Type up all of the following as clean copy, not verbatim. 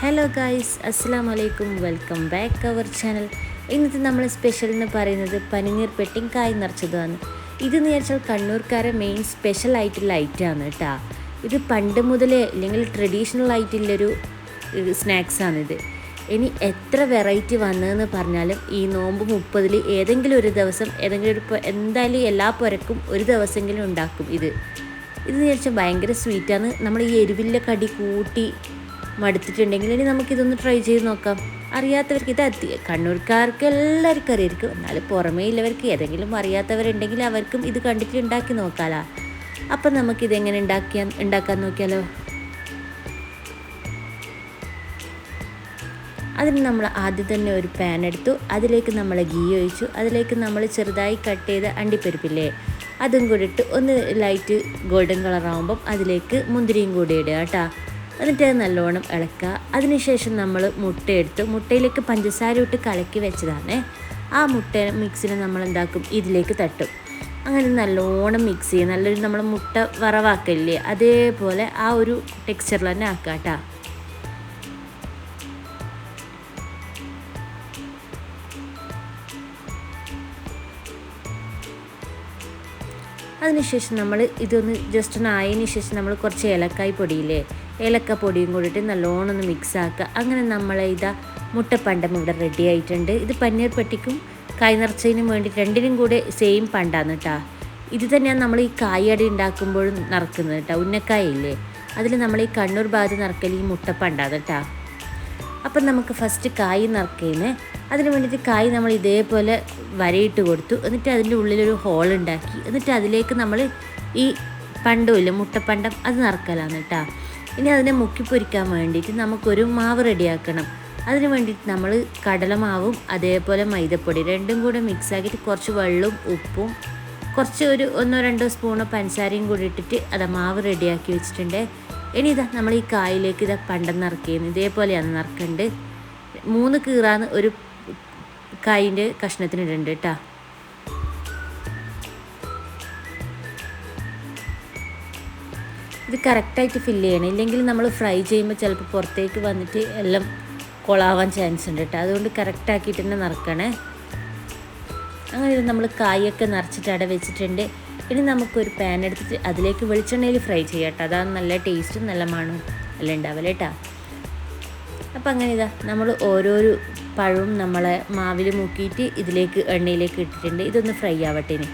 Hello guys, അസ്സലാമു അലൈക്കും. Welcome back our channel. ഇന്നത്തെ നമ്മൾ സ്പെഷ്യൽ എന്ന് പറയുന്നത് പനിനീർ പെട്ടിയും കായ് നിറച്ചതുമാണ്. ഇതെന്ന് വിചാരിച്ചാൽ കണ്ണൂർക്കാരെ മെയിൻ സ്പെഷ്യൽ ആയിട്ടുള്ള ഐറ്റമാണ് കേട്ടോ. ഇത് പണ്ട് മുതലേ അല്ലെങ്കിൽ ട്രഡീഷണൽ ആയിട്ടുള്ളൊരു സ്നാക്സാണിത്. ഇനി എത്ര വെറൈറ്റി വന്നതെന്ന് പറഞ്ഞാലും ഈ നോമ്പ് 30-ൽ ഏതെങ്കിലും ഒരു ദിവസം എന്തായാലും എല്ലാ പുരക്കും ഒരു ദിവസമെങ്കിലും ഉണ്ടാക്കും. ഇതെന്ന് വിചാരിച്ചാൽ ഭയങ്കര സ്വീറ്റാണ്. നമ്മൾ ഈ എരിവില്ല കടി കൂട്ടി മടുത്തിട്ടുണ്ടെങ്കിൽ ഇനി നമുക്കിതൊന്ന് ട്രൈ ചെയ്ത് നോക്കാം. അറിയാത്തവർക്ക് കണ്ണൂർക്കാർക്ക് എല്ലാവർക്കും അറിയായിരിക്കും, എന്നാലും പുറമേ ഉള്ളവർക്ക് ഏതെങ്കിലും അറിയാത്തവരുണ്ടെങ്കിൽ അവർക്കും ഇത് കണ്ടിട്ട് ഉണ്ടാക്കി നോക്കാമല്ലോ. അപ്പം നമുക്കിതെങ്ങനെ ഉണ്ടാക്കാൻ നോക്കിയാലോ. അതിന് നമ്മൾ ആദ്യം തന്നെ ഒരു പാൻ എടുത്തു, അതിലേക്ക് നമ്മൾ ഗീ ഒഴിച്ചു. അതിലേക്ക് നമ്മൾ ചെറുതായി കട്ട് ചെയ്ത അണ്ടിപ്പരിപ്പില്ലേ അതും കൂടി ഇട്ട് ഒന്ന് ലൈറ്റ് ഗോൾഡൻ കളറാകുമ്പം അതിലേക്ക് മുന്തിരിയും കൂടി ഇടുക കേട്ടോ. എന്നിട്ട് അത് നല്ലോണം ഇളക്കുക. അതിനുശേഷം നമ്മൾ മുട്ടയിലേക്ക് പഞ്ചസാര ഇട്ട് കലക്കി വെച്ചതാണ്. ആ മുട്ട മിക്സിനെ നമ്മൾ എന്താക്കും, ഇതിലേക്ക് തട്ടും. അങ്ങനെ നല്ലോണം മിക്സ് ചെയ്യും. നല്ലൊരു നമ്മൾ മുട്ട വറവാക്കില്ലേ അതേപോലെ ആ ഒരു ടെക്സ്ചറിൽ തന്നെ ആക്കുക കേട്ടോ. അതിനുശേഷം നമ്മൾ ഇതൊന്ന് ജസ്റ്റ് ഒന്ന് ആയതിനു ശേഷം നമ്മൾ കുറച്ച് ഏലക്കായ് പൊടിയും കൂടിയിട്ട് നല്ലോണം ഒന്ന് മിക്സ് ആക്കുക. അങ്ങനെ നമ്മളെ മുട്ടപ്പണ്ടം ഇവിടെ റെഡി ആയിട്ടുണ്ട്. ഇത് പനീർ പെട്ടിക്കും കായ് നിറച്ചതിനും വേണ്ടി രണ്ടിനും കൂടെ സെയിം പണ്ടാണ് കേട്ടോ. ഇത് തന്നെയാണ് നമ്മൾ ഈ കായടി ഉണ്ടാക്കുമ്പോഴും നിറക്കുന്നത് കേട്ടോ. ഉന്നക്കായില്ലേ അതിൽ നമ്മൾ ഈ കണ്ണൂർ ഭാഗത്ത് നിറക്കൽ ഈ മുട്ടപ്പണ്ടാണ് കേട്ടോ. അപ്പം നമുക്ക് ഫസ്റ്റ് കായ് നിറയ്ക്കുന്നതിന് അതിന് വേണ്ടിയിട്ട് കായ് നമ്മൾ ഇതേപോലെ വരയിട്ട് കൊടുത്തു. എന്നിട്ട് അതിൻ്റെ ഉള്ളിലൊരു ഹോൾ ഉണ്ടാക്കി. എന്നിട്ട് അതിലേക്ക് നമ്മൾ ഈ പണ്ടമില്ല മുട്ടപ്പണ്ടം അത് നിറക്കലാണ് കേട്ടോ. ഇനി അതിനെ മുക്കി പൊരിക്കാൻ വേണ്ടിയിട്ട് നമുക്കൊരു മാവ് റെഡിയാക്കണം. അതിന് വേണ്ടിയിട്ട് നമ്മൾ കടലമാവും അതേപോലെ മൈദപ്പൊടി രണ്ടും കൂടെ മിക്സാക്കിയിട്ട് കുറച്ച് വെള്ളവും ഉപ്പും കുറച്ച് ഒരു 1-2 സ്പൂണ് പഞ്ചസാരയും കൂടി ഇട്ടിട്ട് മാവ് റെഡിയാക്കി വെച്ചിട്ടുണ്ട്. ഇനി നമ്മൾ ഈ കായിലേക്ക് പണ്ടം നിറയ്ക്കുന്നത് ഇതേപോലെയാണ് നിറക്കേണ്ടത്. 3 കീറാന്ന് ഒരു കായിൻ്റെ കഷ്ണത്തിന് ഇടുന്നുണ്ട് കേട്ടോ. ഇത് കറക്റ്റായിട്ട് ഫില്ല് ചെയ്യണം, ഇല്ലെങ്കിൽ നമ്മൾ ഫ്രൈ ചെയ്യുമ്പോൾ ചിലപ്പോൾ പുറത്തേക്ക് വന്നിട്ട് എല്ലാം കൊളാവാൻ ചാൻസ് ഉണ്ട് കേട്ടോ. അതുകൊണ്ട് കറക്റ്റാക്കിയിട്ട് തന്നെ നിറക്കണേ. അങ്ങനെ നമ്മൾ കായൊക്കെ നിറച്ചിട്ട് അവിടെ വെച്ചിട്ടുണ്ട്. ഇനി നമുക്കൊരു പാൻ എടുത്തിട്ട് അതിലേക്ക് വെളിച്ചെണ്ണയിൽ ഫ്രൈ ചെയ്യാം കേട്ടോ. അതാണ് നല്ല ടേസ്റ്റും നല്ല മണവും എല്ലാം ഉണ്ടാവില്ല കേട്ടോ. അപ്പം അങ്ങനെ നമ്മൾ ഓരോരോ പഴവും നമ്മളെ മാവിൽ മുക്കിയിട്ട് ഇതിലേക്ക് എണ്ണയിലേക്ക് ഇട്ടിട്ടുണ്ട്. ഇതൊന്ന് ഫ്രൈ ആവട്ടെ. ഇനി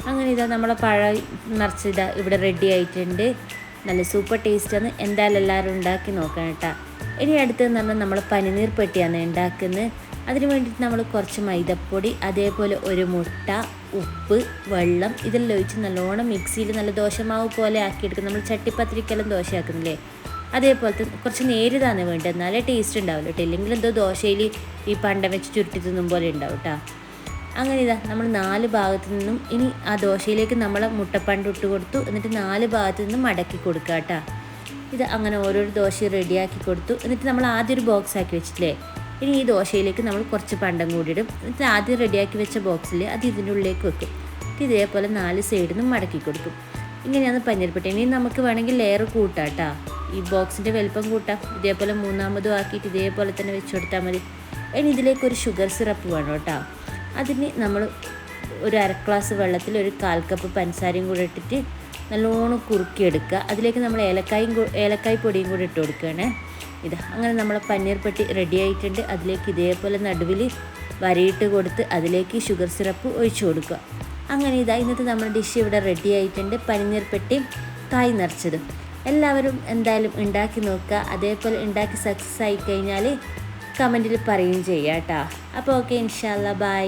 അങ്ങനെ നമ്മളെ പഴം നിറച്ച് ഇവിടെ റെഡി ആയിട്ടുണ്ട്. നല്ല സൂപ്പർ ടേസ്റ്റാണ്. എന്തായാലും എല്ലാവരും ഉണ്ടാക്കി നോക്കണം കേട്ടോ. ഇനി അടുത്തതെന്ന് പറഞ്ഞാൽ നമ്മൾ പനിനീർ പെട്ടിയാണ് ഉണ്ടാക്കുന്നത്. അതിന് വേണ്ടിയിട്ട് നമ്മൾ കുറച്ച് മൈദപ്പൊടി അതേപോലെ ഒരു മുട്ട ഉപ്പ് വെള്ളം ഇതെല്ലാം ഒഴിച്ച് നല്ലോണം മിക്സിയിൽ നല്ല ദോശമാവ് പോലെ ആക്കിയെടുക്കും. നമ്മൾ ചട്ടിപ്പത്തിരിക്കെല്ലാം ദോശയാക്കുന്നില്ലേ അതേപോലത്തെ കുറച്ച് നേരിതാണ് വേണ്ടത്, എന്നാലേ ടേസ്റ്റ് ഉണ്ടാവില്ല കേട്ടോ. ഇല്ലെങ്കിൽ എന്തോ ദോശയിൽ ഈ പണ്ടം വെച്ച് ചുരുട്ടി തിന്നും പോലെ ഉണ്ടാവും കേട്ടോ. അങ്ങനെ നമ്മൾ 4 ഭാഗത്തു നിന്നും ഇനി ആ ദോശയിലേക്ക് നമ്മൾ മുട്ടപ്പണ്ട് ഇട്ട് കൊടുത്തു. എന്നിട്ട് 4 ഭാഗത്തു നിന്നും മടക്കി കൊടുക്കുക കേട്ടോ. അങ്ങനെ ഓരോരോ ദോശ റെഡിയാക്കി കൊടുത്തു. എന്നിട്ട് നമ്മൾ ആദ്യം ഒരു ബോക്സ് ആക്കി വെച്ചിട്ടില്ലേ, ഇനി ഈ ദോശയിലേക്ക് നമ്മൾ കുറച്ച് പണ്ടം കൂടി ഇടും. എന്നിട്ട് ആദ്യം റെഡിയാക്കി വെച്ച ബോക്സിൽ അത് ഇതിൻ്റെ ഉള്ളിലേക്ക് വെക്കും. ഇതേപോലെ 4 സൈഡിൽ നിന്നും മടക്കി കൊടുക്കും. ഇങ്ങനെയാണ് പനീർ പെട്ടി. ഇനി നമുക്ക് വേണമെങ്കിൽ ലെയർ കൂട്ടാം കേട്ടോ. ഈ ബോക്സിൻ്റെ വലിപ്പം കൂട്ടാം. ഇതേപോലെ 3ാമതും ആക്കിയിട്ട് ഇതേപോലെ തന്നെ വെച്ച് കൊടുത്താൽ മതി. ഇനി ഇതിലേക്ക് ഒരു ഷുഗർ സിറപ്പ് വേണം കേട്ടോ. അതിന് നമ്മൾ ഒരു 1/2 ഗ്ലാസ് വെള്ളത്തിൽ ഒരു 1/4 കപ്പ് പഞ്ചസാരയും കൂടെ ഇട്ടിട്ട് നല്ലോണം കുറുക്കിയെടുക്കുക. അതിലേക്ക് നമ്മൾ ഏലക്കായ് പൊടിയും കൂടി ഇട്ട് കൊടുക്കുകയാണ്. അങ്ങനെ നമ്മളെ പനീർ പെട്ടി റെഡി ആയിട്ടുണ്ട്. അതിലേക്ക് ഇതേപോലെ നടുവിൽ വരയിട്ട് കൊടുത്ത് അതിലേക്ക് ഷുഗർ സിറപ്പ് ഒഴിച്ചു കൊടുക്കുക. അങ്ങനെ ഇന്നത്തെ നമ്മുടെ ഡിഷ് ഇവിടെ റെഡി ആയിട്ടുണ്ട്. പനീർ പെട്ടിയും കായ് നിറച്ചതും. എല്ലാവരും എന്തായാലും ഉണ്ടാക്കി നോക്കുക. അതേപോലെ ഉണ്ടാക്കി സക്സസ് ആയി കഴിഞ്ഞാൽ കമൻറ്റിൽ പറയുകയും ചെയ്യാം കേട്ടോ. അപ്പോൾ ഓക്കെ, ഇൻഷാ അല്ലാ, ബൈ.